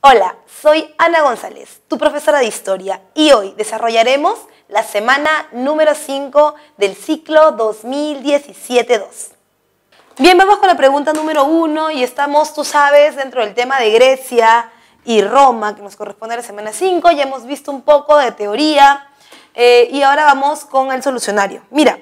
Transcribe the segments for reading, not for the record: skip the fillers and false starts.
Hola, soy Ana González, tu profesora de Historia, y hoy desarrollaremos la semana número 5 del ciclo 2017-2. Bien, vamos con la pregunta número 1 y estamos, tú sabes, dentro del tema de Grecia y Roma, que nos corresponde a la semana 5. Ya hemos visto un poco de teoría y ahora vamos con el solucionario. Mira,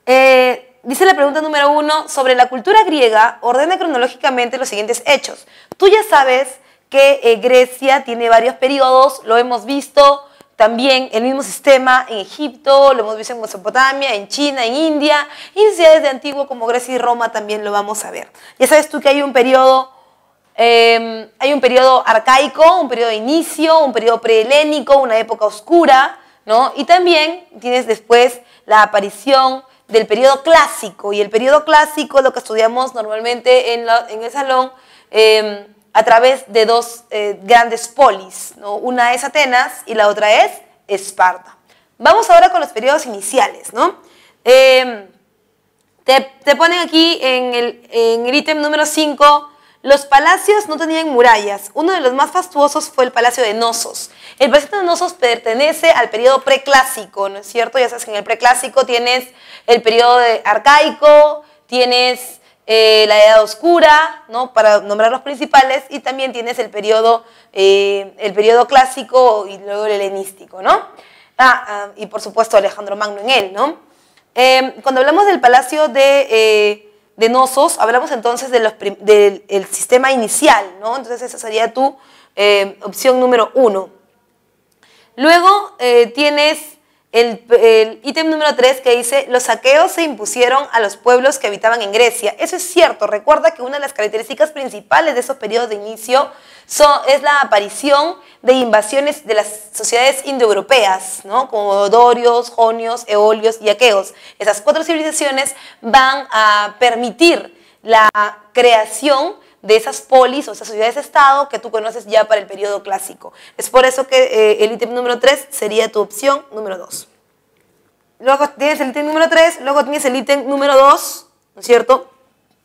dice la pregunta número 1, sobre la cultura griega, ordena cronológicamente los siguientes hechos. Tú ya sabes que Grecia tiene varios periodos, lo hemos visto también el mismo sistema en Egipto, lo hemos visto en Mesopotamia, en China, en India, y en ciudades de antiguo como Grecia y Roma también lo vamos a ver. Ya sabes tú que hay un periodo arcaico, un periodo de inicio, un periodo prehelénico, una época oscura, ¿no? Y también tienes después la aparición del periodo clásico, y el periodo clásico es lo que estudiamos normalmente en el salón a través de dos grandes polis, ¿no? Una es Atenas y la otra es Esparta. Vamos ahora con los periodos iniciales, ¿no? Te ponen aquí en el ítem número 5, los palacios no tenían murallas. Uno de los más fastuosos fue el Palacio de Nosos. El Palacio de Nosos pertenece al periodo preclásico, ¿no es cierto? Ya sabes que en el preclásico tienes el periodo arcaico, tienes la Edad Oscura, ¿no? Para nombrar los principales, y también tienes el periodo clásico y luego el helenístico, ¿no? Y por supuesto Alejandro Magno en él, ¿no? Cuando hablamos del Palacio de Nosos, hablamos entonces del sistema inicial, ¿no? Entonces esa sería tu opción número 1. Luego tienes el ítem número 3 que dice, los aqueos se impusieron a los pueblos que habitaban en Grecia. Eso es cierto. Recuerda que una de las características principales de esos periodos de inicio es la aparición de invasiones de las sociedades indoeuropeas, ¿no? Como dorios, jonios, eolios y aqueos. Esas 4 civilizaciones van a permitir la creación de esas polis o esas ciudades-estado que tú conoces ya para el periodo clásico. Es por eso que el ítem número 3 sería tu opción número 2. Luego tienes el ítem número 3, luego tienes el ítem número 2, ¿no es cierto?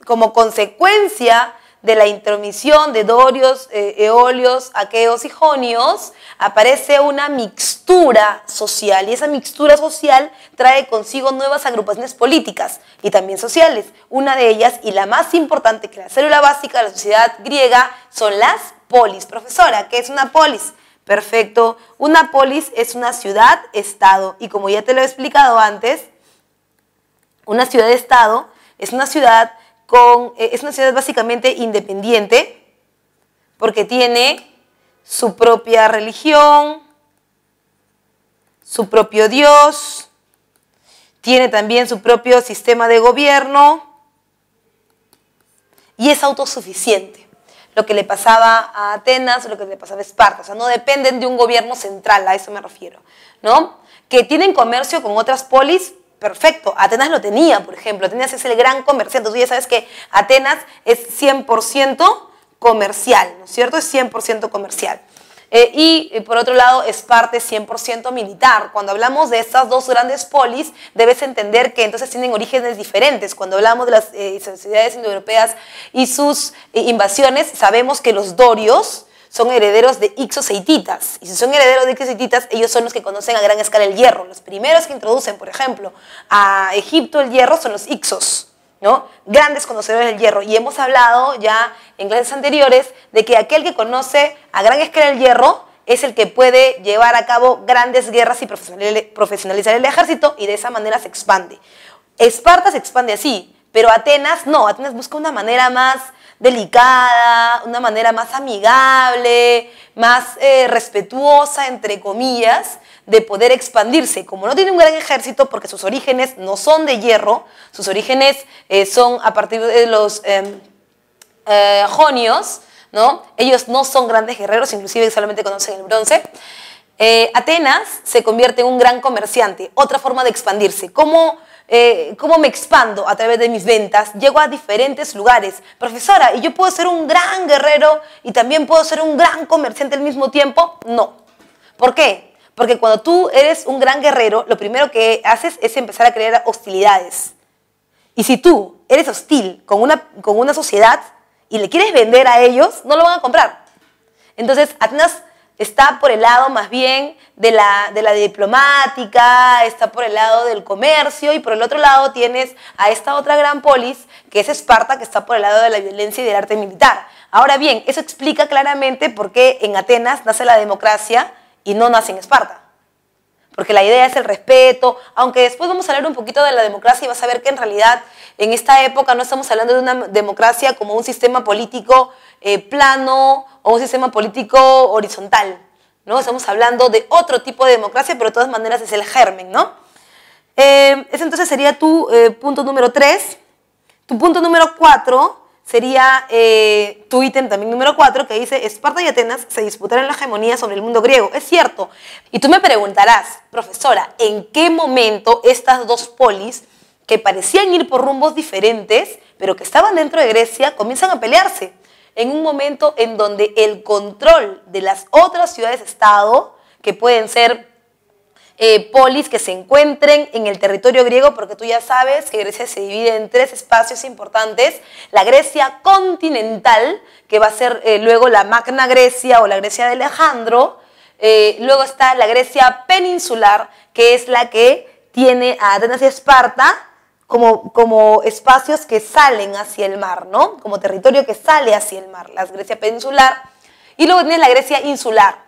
Como consecuencia de la intromisión de dorios, eolios, aqueos y jonios, aparece una mixtura social, y esa mixtura social trae consigo nuevas agrupaciones políticas y también sociales. Una de ellas, y la más importante, que la célula básica de la sociedad griega, son las polis. Profesora, ¿qué es una polis? Perfecto. Una polis es una ciudad-estado, y como ya te lo he explicado antes, una ciudad-estado es una ciudad básicamente independiente, porque tiene su propia religión, su propio Dios, tiene también su propio sistema de gobierno y es autosuficiente. Lo que le pasaba a Atenas, lo que le pasaba a Esparta, o sea, no dependen de un gobierno central, a eso me refiero, ¿no? Que tienen comercio con otras polis. Perfecto, Atenas lo tenía, por ejemplo. Atenas es el gran comerciante. Tú ya sabes que Atenas es 100% comercial, ¿no es cierto? Es 100% comercial. Y por otro lado, Esparta es 100% militar. Cuando hablamos de estas dos grandes polis, debes entender que entonces tienen orígenes diferentes. Cuando hablamos de las sociedades indoeuropeas y sus invasiones, sabemos que los dorios son herederos de Ixos e hititas. Y si son herederos de Ixos e hititas, ellos son los que conocen a gran escala el hierro. Los primeros que introducen, por ejemplo, a Egipto el hierro son los Ixos, ¿no? Grandes conocedores del hierro. Y hemos hablado ya en clases anteriores de que aquel que conoce a gran escala el hierro es el que puede llevar a cabo grandes guerras y profesionalizar el ejército, y de esa manera se expande. Esparta se expande así, pero Atenas no. Atenas busca una manera más delicada, una manera más amigable, más respetuosa, entre comillas, de poder expandirse. Como no tiene un gran ejército, porque sus orígenes no son de hierro, sus orígenes son a partir de los jonios, ¿no? Ellos no son grandes guerreros, inclusive solamente conocen el bronce. Atenas se convierte en un gran comerciante, otra forma de expandirse. ¿Cómo me expando? A través de mis ventas. Llego a diferentes lugares. Profesora, ¿y yo puedo ser un gran guerrero y también puedo ser un gran comerciante al mismo tiempo? No. ¿Por qué? Porque cuando tú eres un gran guerrero, lo primero que haces es empezar a crear hostilidades. Y si tú eres hostil con una sociedad y le quieres vender a ellos, no lo van a comprar. Entonces, Atenas está por el lado más bien de la diplomática, está por el lado del comercio, y por el otro lado tienes a esta otra gran polis, que es Esparta, que está por el lado de la violencia y del arte militar. Ahora bien, eso explica claramente por qué en Atenas nace la democracia y no nace en Esparta. Porque la idea es el respeto, aunque después vamos a hablar un poquito de la democracia y vas a ver que en realidad en esta época no estamos hablando de una democracia como un sistema político plano o un sistema político horizontal, ¿no? Estamos hablando de otro tipo de democracia, pero de todas maneras es el germen, ¿no? Ese entonces sería tu punto número 3. Tu punto número 4 sería tu ítem también número 4, que dice: Esparta y Atenas se disputaron la hegemonía sobre el mundo griego. Es cierto. Y tú me preguntarás, profesora, ¿en qué momento estas dos polis, que parecían ir por rumbos diferentes, pero que estaban dentro de Grecia, comienzan a pelearse? En un momento en donde el control de las otras ciudades-estado, que pueden ser polis que se encuentren en el territorio griego, porque tú ya sabes que Grecia se divide en 3 espacios importantes: la Grecia continental, que va a ser luego la Magna Grecia o la Grecia de Alejandro, luego está la Grecia peninsular, que es la que tiene a Atenas y Esparta como espacios que salen hacia el mar, ¿no? Como territorio que sale hacia el mar, la Grecia peninsular. Y luego tienes la Grecia insular,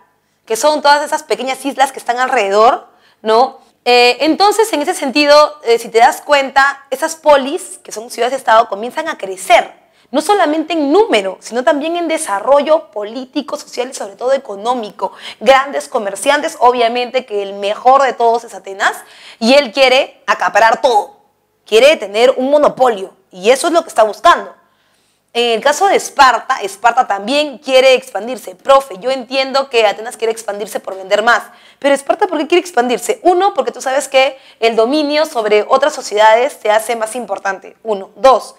que son todas esas pequeñas islas que están alrededor, ¿no? Entonces, en ese sentido, si te das cuenta, esas polis, que son ciudades-estado, comienzan a crecer, no solamente en número, sino también en desarrollo político, social y sobre todo económico. Grandes comerciantes, obviamente que el mejor de todos es Atenas, y él quiere acaparar todo, quiere tener un monopolio, y eso es lo que está buscando. En el caso de Esparta, Esparta también quiere expandirse. Profe, yo entiendo que Atenas quiere expandirse por vender más, pero Esparta, ¿por qué quiere expandirse? Uno, porque tú sabes que el dominio sobre otras sociedades te hace más importante. 1. 2,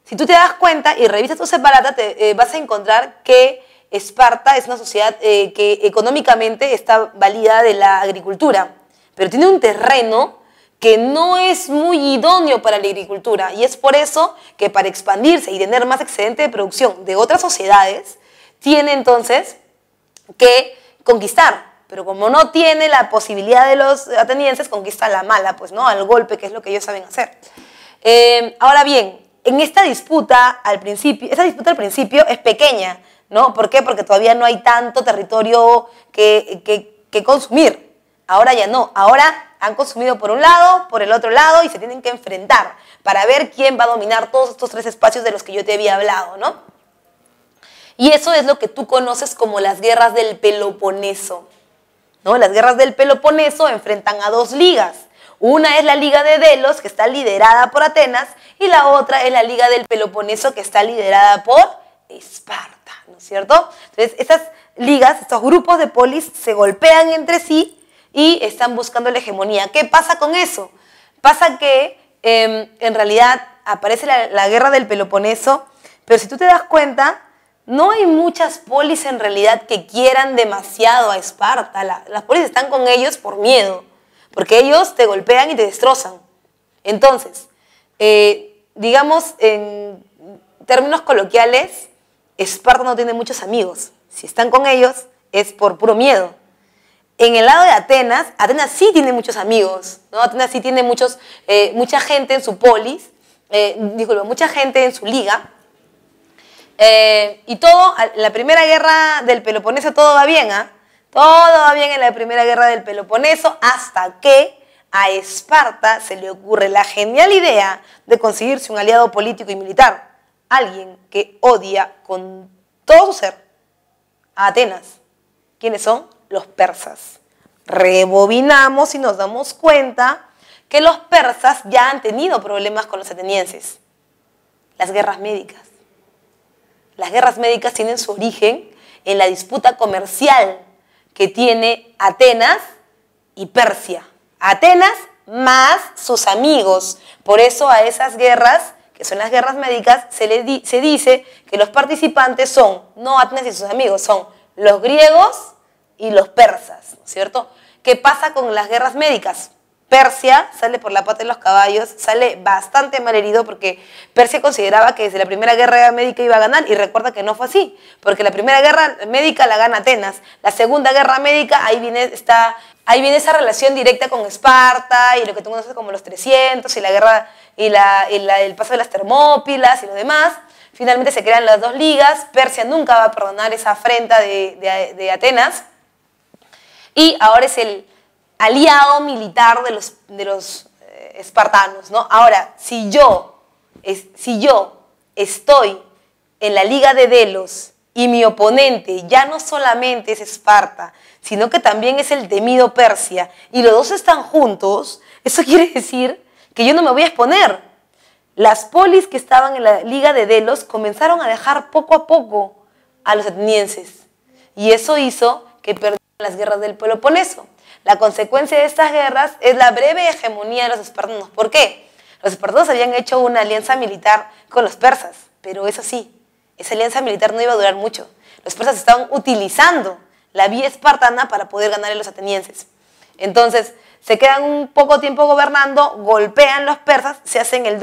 si tú te das cuenta y revisas tu separata, vas a encontrar que Esparta es una sociedad que económicamente está valida de la agricultura, pero tiene un terreno que no es muy idóneo para la agricultura, y es por eso que para expandirse y tener más excedente de producción de otras sociedades, tiene entonces que conquistar. Pero como no tiene la posibilidad de los atenienses, conquista a la mala, pues, ¿no? Al golpe, que es lo que ellos saben hacer. Ahora bien, en esta disputa al principio, es pequeña, ¿no? ¿Por qué? Porque todavía no hay tanto territorio que consumir. Ahora ya no, ahora han consumido por un lado, por el otro lado, y se tienen que enfrentar para ver quién va a dominar todos estos 3 espacios de los que yo te había hablado, ¿no? Y eso es lo que tú conoces como las guerras del Peloponeso, ¿no? Las guerras del Peloponeso enfrentan a 2 ligas. Una es la Liga de Delos, que está liderada por Atenas, y la otra es la Liga del Peloponeso, que está liderada por Esparta, ¿no es cierto? Entonces, estas ligas, estos grupos de polis se golpean entre sí y están buscando la hegemonía. ¿Qué pasa con eso? Pasa que en realidad aparece la guerra del Peloponeso, pero si tú te das cuenta, no hay muchas polis en realidad que quieran demasiado a Esparta. Las polis están con ellos por miedo, porque ellos te golpean y te destrozan. Entonces, digamos, en términos coloquiales, Esparta no tiene muchos amigos. Si están con ellos, es por puro miedo. En el lado de Atenas, Atenas sí tiene muchos amigos, ¿no? Atenas sí tiene mucha gente en su polis, mucha gente en su liga. Y todo, en la primera guerra del Peloponeso todo va bien, ¿ah? Todo va bien en la primera guerra del Peloponeso, hasta que a Esparta se le ocurre la genial idea de conseguirse un aliado político y militar. Alguien que odia con todo su ser a Atenas. ¿Quiénes son? Los persas. Rebobinamos y nos damos cuenta que los persas ya han tenido problemas con los atenienses. Las guerras médicas. Las guerras médicas tienen su origen en la disputa comercial que tiene Atenas y Persia. Atenas más sus amigos. Por eso a esas guerras, que son las guerras médicas, se dice que los participantes son, no Atenas y sus amigos, son los griegos y los persas, ¿no es cierto? ¿Qué pasa con las guerras médicas? Persia sale por la pata de los caballos, sale bastante malherido porque Persia consideraba que desde la primera guerra médica iba a ganar, y recuerda que no fue así, porque la primera guerra médica la gana Atenas, la segunda guerra médica ahí viene esa relación directa con Esparta y lo que tú conoces como los 300 y la guerra el paso de las Termópilas y lo demás. Finalmente se crean las dos ligas, Persia nunca va a perdonar esa afrenta de Atenas, y ahora es el aliado militar de los espartanos, ¿no? Ahora, si yo estoy en la Liga de Delos y mi oponente ya no solamente es Esparta, sino que también es el temido Persia, y los dos están juntos, eso quiere decir que yo no me voy a exponer. Las polis que estaban en la Liga de Delos comenzaron a dejar poco a poco a los atenienses, y eso hizo que perdieran las guerras del Peloponeso. La consecuencia de estas guerras es la breve hegemonía de los espartanos. ¿Por qué? Los espartanos habían hecho una alianza militar con los persas, pero eso sí, esa alianza militar no iba a durar mucho. Los persas estaban utilizando la vía espartana para poder ganar a los atenienses. Entonces, se quedan un poco tiempo gobernando, golpean los persas, se hacen los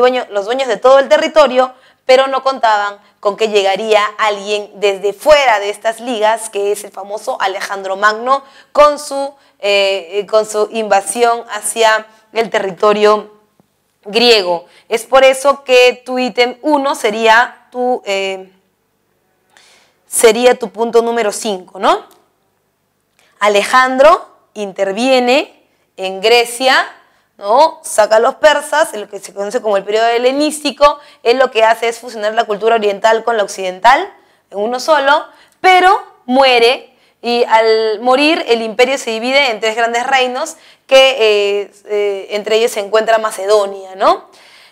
dueños de todo el territorio, pero no contaban con que llegaría alguien desde fuera de estas ligas, que es el famoso Alejandro Magno, con su invasión hacia el territorio griego. Es por eso que tu ítem 1 sería tu punto número 5, ¿no? Alejandro interviene en Grecia, ¿no? Saca a los persas, en lo que se conoce como el periodo helenístico. Él lo que hace es fusionar la cultura oriental con la occidental en uno solo, pero muere, y al morir el imperio se divide en 3 grandes reinos, que entre ellos se encuentra Macedonia, ¿no?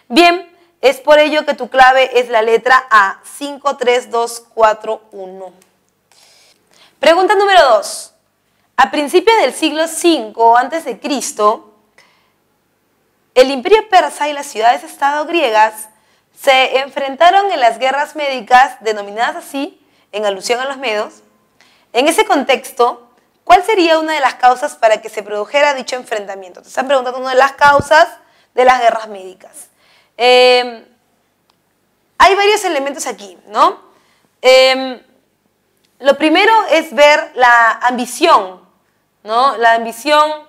Bien, es por ello que tu clave es la letra A, 5, 3, 2, 4, 1. Pregunta número 2. A principios del siglo V a.C., el imperio persa y las ciudades-estado griegas se enfrentaron en las guerras médicas, denominadas así, en alusión a los medos. En ese contexto, ¿cuál sería una de las causas para que se produjera dicho enfrentamiento? Te están preguntando una de las causas de las guerras médicas. Hay varios elementos aquí, ¿no? Lo primero es ver la ambición, ¿no? La ambición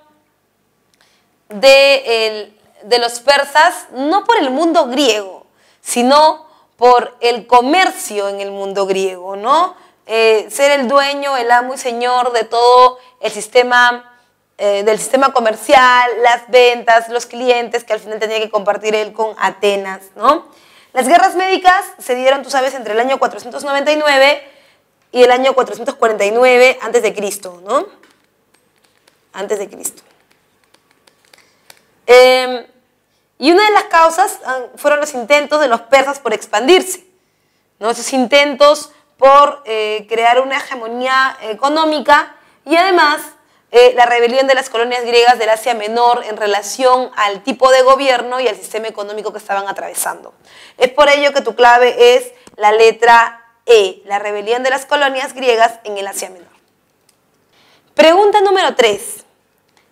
de los persas, no por el mundo griego, sino por el comercio en el mundo griego, ¿no? Ser el dueño, el amo y señor de todo el sistema, del sistema comercial, las ventas, los clientes, que al final tenía que compartir él con Atenas, ¿no? Las guerras médicas se dieron, tú sabes, entre el año 499 y el año 449 a.C., ¿no? Antes de Cristo. Y una de las causas fueron los intentos de los persas por expandirse, ¿no? Esos intentos por crear una hegemonía económica, y además la rebelión de las colonias griegas del Asia Menor en relación al tipo de gobierno y al sistema económico que estaban atravesando. Es por ello que tu clave es la letra E, la rebelión de las colonias griegas en el Asia Menor. Pregunta número 3.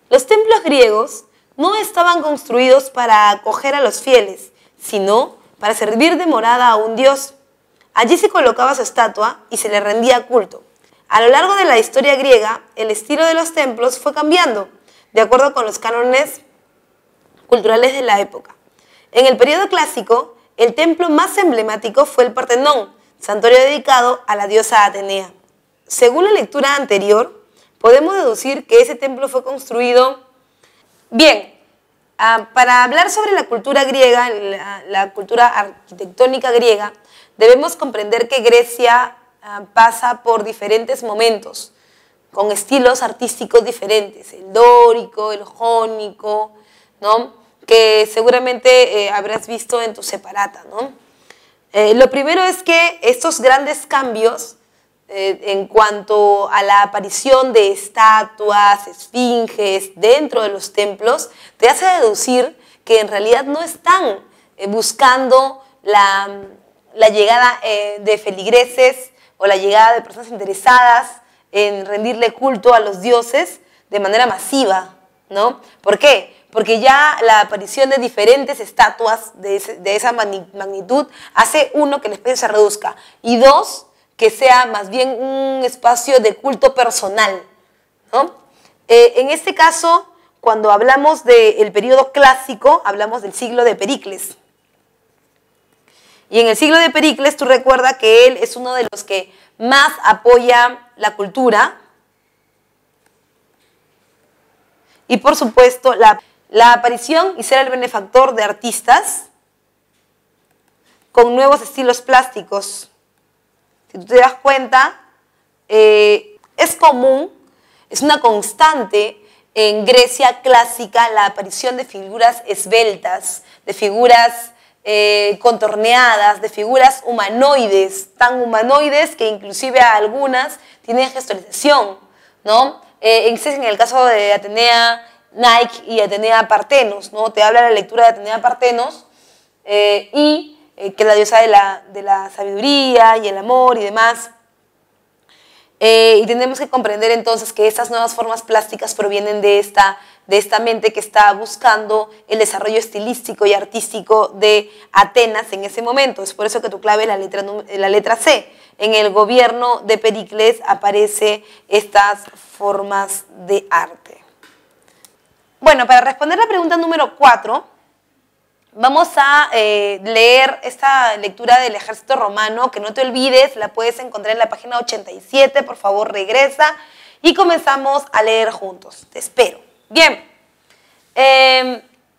Los templos griegos no estaban construidos para acoger a los fieles, sino para servir de morada a un dios. Allí se colocaba su estatua y se le rendía culto. A lo largo de la historia griega, el estilo de los templos fue cambiando, de acuerdo con los cánones culturales de la época. En el periodo clásico, el templo más emblemático fue el Partenón, santuario dedicado a la diosa Atenea. Según la lectura anterior, podemos deducir que ese templo fue construido. Bien, para hablar sobre la cultura griega, la cultura arquitectónica griega, debemos comprender que Grecia pasa por diferentes momentos, con estilos artísticos diferentes, el dórico, el jónico, ¿no? Que seguramente habrás visto en tu separata, ¿no? Lo primero es que estos grandes cambios en cuanto a la aparición de estatuas, esfinges dentro de los templos, te hace deducir que en realidad no están buscando la llegada de feligreses o la llegada de personas interesadas en rendirle culto a los dioses de manera masiva, ¿no? ¿Por qué? Porque ya la aparición de diferentes estatuas de esa magnitud hace, uno, que el espacio se reduzca, y dos, que sea más bien un espacio de culto personal, ¿no? En este caso, cuando hablamos del periodo clásico, hablamos del siglo de Pericles. Y en el siglo de Pericles, tú recuerdas que él es uno de los que más apoya la cultura. Y por supuesto, la aparición y ser el benefactor de artistas con nuevos estilos plásticos. Si tú te das cuenta, es común, es una constante en Grecia clásica la aparición de figuras esbeltas, de figuras contorneadas, de figuras humanoides, tan humanoides que inclusive algunas tienen gestualización, ¿no? En el caso de Atenea Nike y Atenea Partenos, ¿no? Te habla la lectura de Atenea Partenos que es la diosa de la sabiduría y el amor y demás. Y tenemos que comprender entonces que estas nuevas formas plásticas provienen de esta mente que está buscando el desarrollo estilístico y artístico de Atenas en ese momento. Es por eso que tu clave es la letra C. En el gobierno de Pericles aparecen estas formas de arte. Bueno, para responder la pregunta número 4, vamos a leer esta lectura del ejército romano, que no te olvides, la puedes encontrar en la página 87, por favor regresa y comenzamos a leer juntos. Te espero. Bien,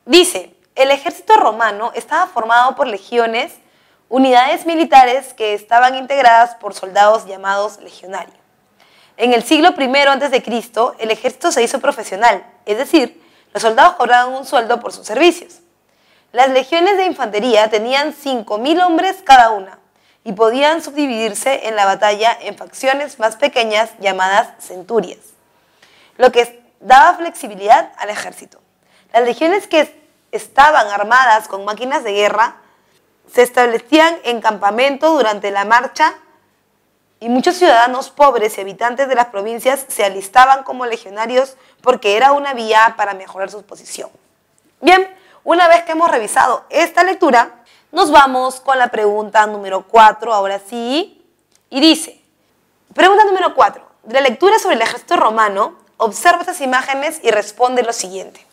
dice, el ejército romano estaba formado por legiones, unidades militares que estaban integradas por soldados llamados legionarios. En el siglo I a.C., el ejército se hizo profesional, es decir, los soldados cobraban un sueldo por sus servicios. Las legiones de infantería tenían 5.000 hombres cada una y podían subdividirse en la batalla en facciones más pequeñas llamadas centurias, lo que daba flexibilidad al ejército. Las legiones que estaban armadas con máquinas de guerra se establecían en campamento durante la marcha y muchos ciudadanos pobres y habitantes de las provincias se alistaban como legionarios porque era una vía para mejorar su posición. Bien, una vez que hemos revisado esta lectura, nos vamos con la pregunta número 4, ahora sí, y dice, pregunta número 4, de la lectura sobre el ejército romano, observa estas imágenes y responde lo siguiente.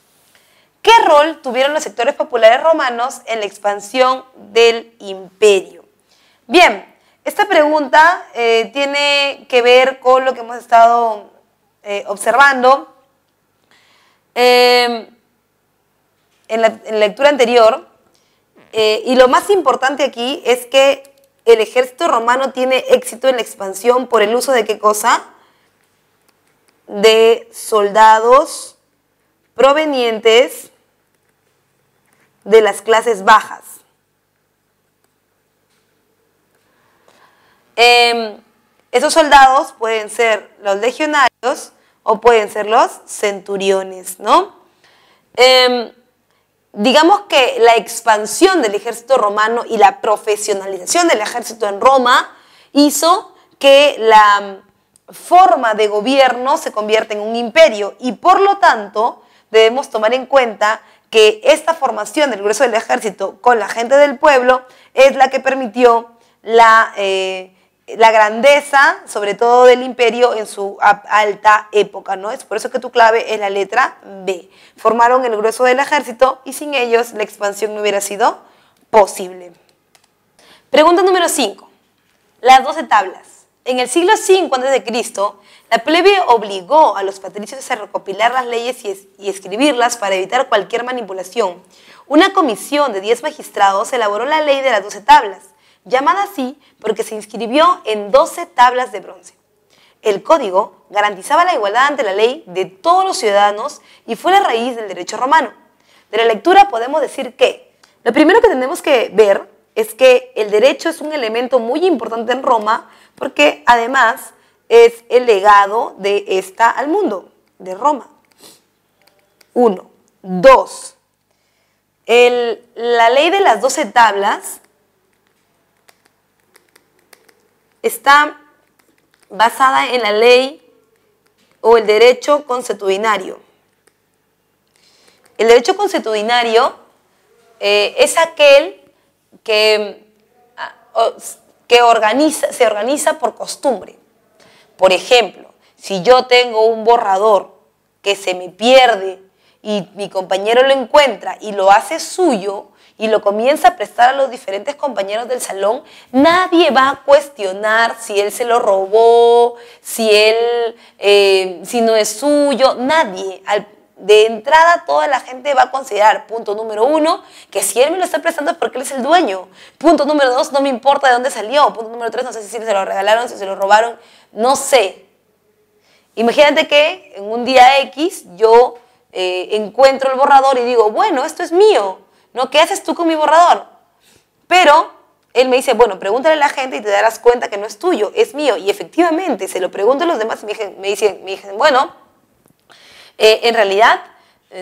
¿Qué rol tuvieron los sectores populares romanos en la expansión del imperio? Bien, esta pregunta tiene que ver con lo que hemos estado observando en la lectura anterior, y lo más importante aquí es que el ejército romano tiene éxito en la expansión por el uso de ¿qué cosa? De soldados provenientes de las clases bajas. Esos soldados pueden ser los legionarios o pueden ser los centuriones, ¿no? Digamos que la expansión del ejército romano y la profesionalización del ejército en Roma hizo que la forma de gobierno se convierta en un imperio y por lo tanto debemos tomar en cuenta que esta formación del grueso del ejército con la gente del pueblo es la que permitió la grandeza, sobre todo del imperio en su alta época, ¿no? Es por eso que tu clave es la letra B. Formaron el grueso del ejército y sin ellos la expansión no hubiera sido posible. Pregunta número 5. Las 12 tablas. En el siglo V a.C., la plebe obligó a los patricios a recopilar las leyes y escribirlas para evitar cualquier manipulación. Una comisión de 10 magistrados elaboró la ley de las 12 tablas, llamada así porque se inscribió en 12 tablas de bronce. El código garantizaba la igualdad ante la ley de todos los ciudadanos y fue la raíz del derecho romano. De la lectura podemos decir que lo primero que tenemos que ver es que el derecho es un elemento muy importante en Roma porque además es el legado de esta al mundo, de Roma. 1. 2. La ley de las 12 tablas está basada en la ley o el derecho consuetudinario. El derecho consuetudinario es aquel que se organiza por costumbre. Por ejemplo, si yo tengo un borrador que se me pierde y mi compañero lo encuentra y lo hace suyo y lo comienza a prestar a los diferentes compañeros del salón, nadie va a cuestionar si él se lo robó, si no es suyo, nadie. De entrada, toda la gente va a considerar, punto número 1, que si él me lo está prestando es porque él es el dueño. Punto número 2, no me importa de dónde salió. Punto número 3, no sé si se lo regalaron, si se lo robaron, no sé. Imagínate que en un día X yo encuentro el borrador y digo, bueno, esto es mío, ¿no? ¿Qué haces tú con mi borrador? Pero él me dice, bueno, pregúntale a la gente y te darás cuenta que no es tuyo, es mío. Y efectivamente, se lo pregunto a los demás y me dicen, bueno, en realidad,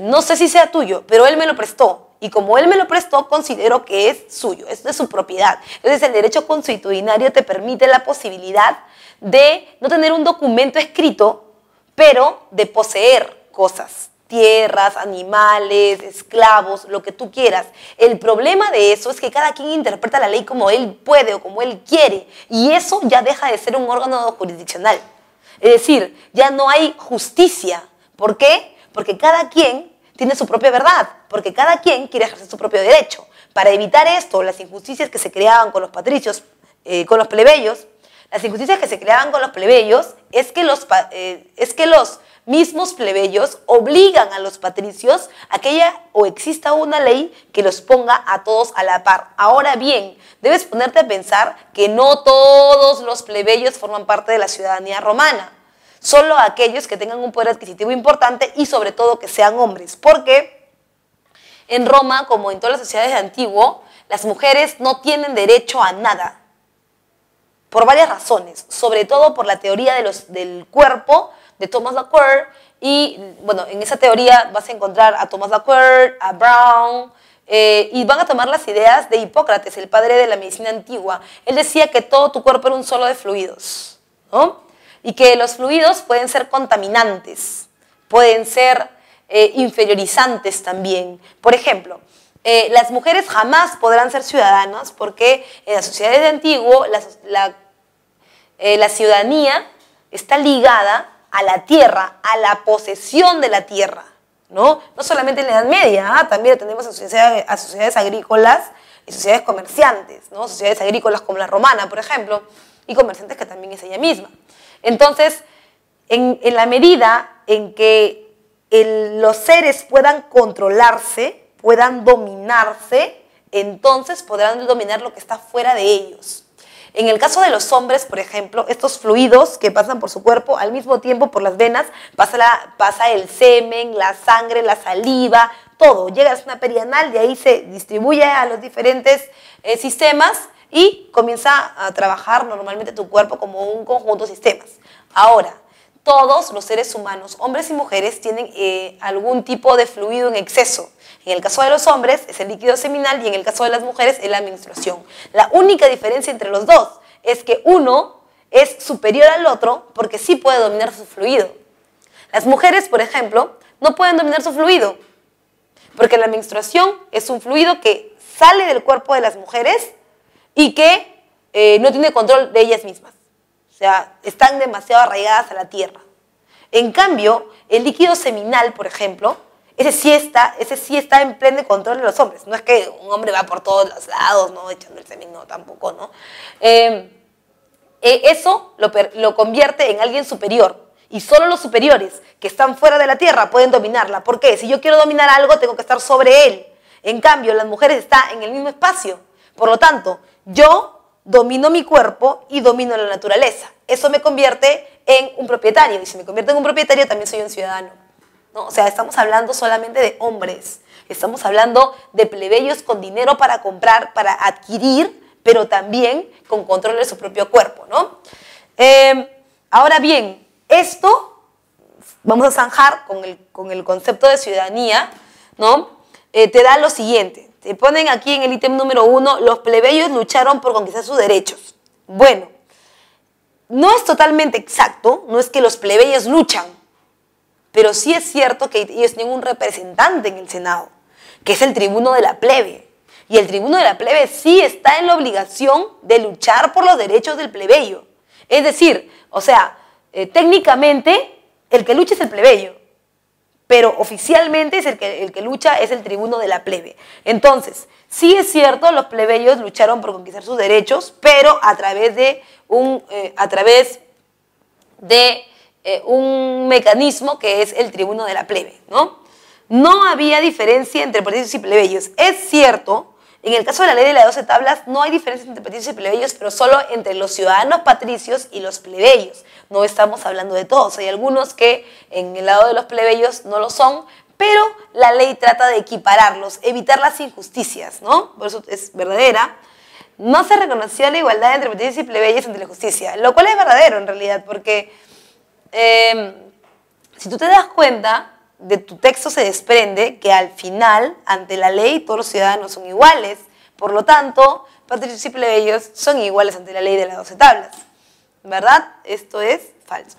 no sé si sea tuyo, pero él me lo prestó. Y como él me lo prestó, considero que es suyo, es de su propiedad. Entonces, el derecho consuetudinario te permite la posibilidad de no tener un documento escrito, pero de poseer cosas, tierras, animales, esclavos, lo que tú quieras. El problema de eso es que cada quien interpreta la ley como él puede o como él quiere. Y eso ya deja de ser un órgano jurisdiccional. Es decir, ya no hay justicia. ¿Por qué? Porque cada quien tiene su propia verdad, porque cada quien quiere ejercer su propio derecho. Para evitar esto, las injusticias que se creaban con los patricios, con los plebeyos, las injusticias que se creaban con los plebeyos es que los mismos plebeyos obligan a los patricios a que haya o exista una ley que los ponga a todos a la par. Ahora bien, debes ponerte a pensar que no todos los plebeyos forman parte de la ciudadanía romana. Solo aquellos que tengan un poder adquisitivo importante y sobre todo que sean hombres. Porque en Roma, como en todas las sociedades de antiguo, las mujeres no tienen derecho a nada. Por varias razones. Sobre todo por la teoría del cuerpo de Thomas Laqueur. Y bueno, en esa teoría vas a encontrar a Thomas Laqueur, a Brown, y van a tomar las ideas de Hipócrates, el padre de la medicina antigua. Él decía que todo tu cuerpo era un solo de fluidos, ¿no? Y que los fluidos pueden ser contaminantes, pueden ser inferiorizantes también. Por ejemplo, las mujeres jamás podrán ser ciudadanas porque en las sociedades de antiguo la ciudadanía está ligada a la tierra, a la posesión de la tierra, ¿no? No solamente en la Edad Media, también tenemos a sociedades agrícolas y sociedades comerciantes, ¿no? Sociedades agrícolas como la romana, por ejemplo, y comerciantes que también es ella misma. Entonces, en la medida en que los seres puedan controlarse, puedan dominarse, entonces podrán dominar lo que está fuera de ellos. En el caso de los hombres, por ejemplo, estos fluidos que pasan por su cuerpo, al mismo tiempo por las venas, pasa el semen, la sangre, la saliva, todo. Llega a la zona perianal, de ahí se distribuye a los diferentes sistemas, y comienza a trabajar normalmente tu cuerpo como un conjunto de sistemas. Ahora, todos los seres humanos, hombres y mujeres, tienen algún tipo de fluido en exceso. En el caso de los hombres es el líquido seminal y en el caso de las mujeres es la menstruación. La única diferencia entre los dos es que uno es superior al otro porque sí puede dominar su fluido. Las mujeres, por ejemplo, no pueden dominar su fluido porque la menstruación es un fluido que sale del cuerpo de las mujeres y que no tiene control de ellas mismas. O sea, están demasiado arraigadas a la tierra. En cambio, el líquido seminal, por ejemplo, ese sí está en pleno control de los hombres. No es que un hombre va por todos los lados, ¿no? Echando el semen, no, tampoco, ¿no? Eso lo convierte en alguien superior. Y solo los superiores que están fuera de la tierra pueden dominarla. ¿Por qué? Si yo quiero dominar algo, tengo que estar sobre él. En cambio, las mujeres están en el mismo espacio. Por lo tanto, yo domino mi cuerpo y domino la naturaleza. Eso me convierte en un propietario. Y si me convierto en un propietario, también soy un ciudadano, ¿no? O sea, estamos hablando solamente de hombres. Estamos hablando de plebeyos con dinero para comprar, para adquirir, pero también con control de su propio cuerpo, ¿no? Ahora bien, esto vamos a zanjar con el concepto de ciudadanía, ¿no? Te da lo siguiente. Te ponen aquí en el ítem número 1, los plebeyos lucharon por conquistar sus derechos. Bueno, no es totalmente exacto, no es que los plebeyos luchan, pero sí es cierto que ellos tienen un representante en el Senado, que es el tribuno de la plebe. Y el tribuno de la plebe sí está en la obligación de luchar por los derechos del plebeyo. Es decir, o sea, técnicamente el que lucha es el plebeyo, pero oficialmente es el que lucha es el tribuno de la plebe. Entonces, sí es cierto, los plebeyos lucharon por conquistar sus derechos, pero a través de un mecanismo que es el tribuno de la plebe, ¿no? No había diferencia entre patricios y plebeyos. Es cierto, en el caso de la ley de las 12 tablas no hay diferencia entre patricios y plebeyos, pero solo entre los ciudadanos patricios y los plebeyos. No estamos hablando de todos. Hay algunos que en el lado de los plebeyos no lo son, pero la ley trata de equipararlos, evitar las injusticias, ¿no? Por eso es verdadera. No se reconoció la igualdad entre patricios y plebeyos ante la justicia, lo cual es verdadero en realidad, porque si tú te das cuenta, de tu texto se desprende que al final, ante la ley, todos los ciudadanos son iguales. Por lo tanto, patricios y plebeyos son iguales ante la ley de las 12 tablas. ¿Verdad? Esto es falso.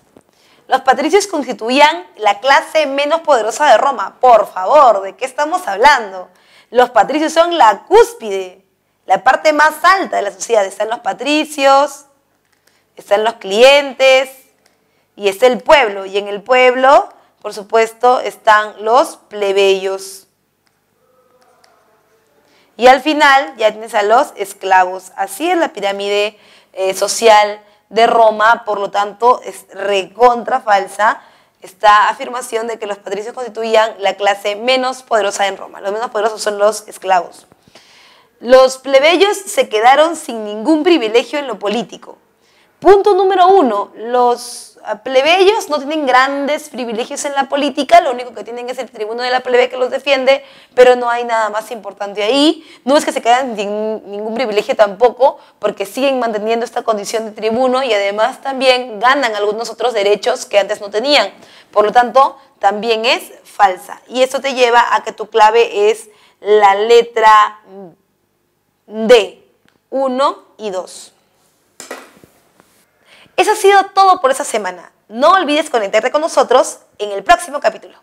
Los patricios constituían la clase menos poderosa de Roma. Por favor, ¿de qué estamos hablando? Los patricios son la cúspide, la parte más alta de la sociedad. Están los patricios, están los clientes y está el pueblo. Y en el pueblo, por supuesto, están los plebeyos. Y al final ya tienes a los esclavos. Así es la pirámide social de Roma, por lo tanto es recontra falsa esta afirmación de que los patricios constituían la clase menos poderosa en Roma. Los menos poderosos son los esclavos. Los plebeyos se quedaron sin ningún privilegio en lo político. Punto número 1, los plebeyos no tienen grandes privilegios en la política, lo único que tienen es el tribuno de la plebe que los defiende, pero no hay nada más importante ahí. No es que se quedan sin ningún privilegio tampoco, porque siguen manteniendo esta condición de tribuno y además también ganan algunos otros derechos que antes no tenían. Por lo tanto, también es falsa. Y eso te lleva a que tu clave es la letra D, 1 y 2. Eso ha sido todo por esta semana. No olvides conectarte con nosotros en el próximo capítulo.